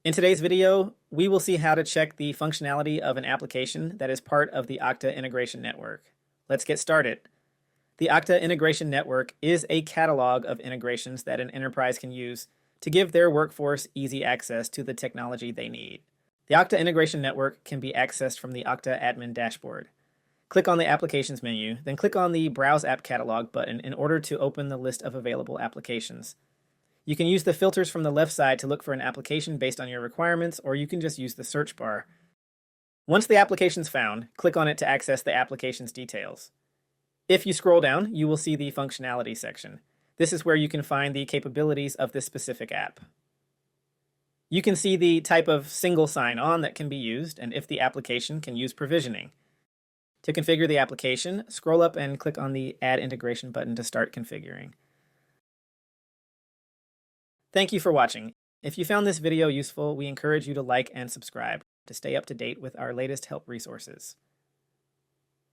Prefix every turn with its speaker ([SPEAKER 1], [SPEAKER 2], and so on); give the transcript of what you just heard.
[SPEAKER 1] In today's video, we will see how to check the functionality of an application that is part of the Okta Integration Network. Let's get started. The Okta Integration Network is a catalog of integrations that an enterprise can use to give their workforce easy access to the technology they need. The Okta Integration Network can be accessed from the Okta Admin dashboard. Click on the Applications menu, then click on the Browse App Catalog button in order to open the list of available applications. You can use the filters from the left side to look for an application based on your requirements, or you can just use the search bar. Once the application's found, click on it to access the application's details. If you scroll down, you will see the functionality section. This is where you can find the capabilities of this specific app. You can see the type of single sign-on that can be used and if the application can use provisioning. To configure the application, scroll up and click on the Add Integration button to start configuring. Thank you for watching. If you found this video useful, we encourage you to like and subscribe to stay up to date with our latest help resources.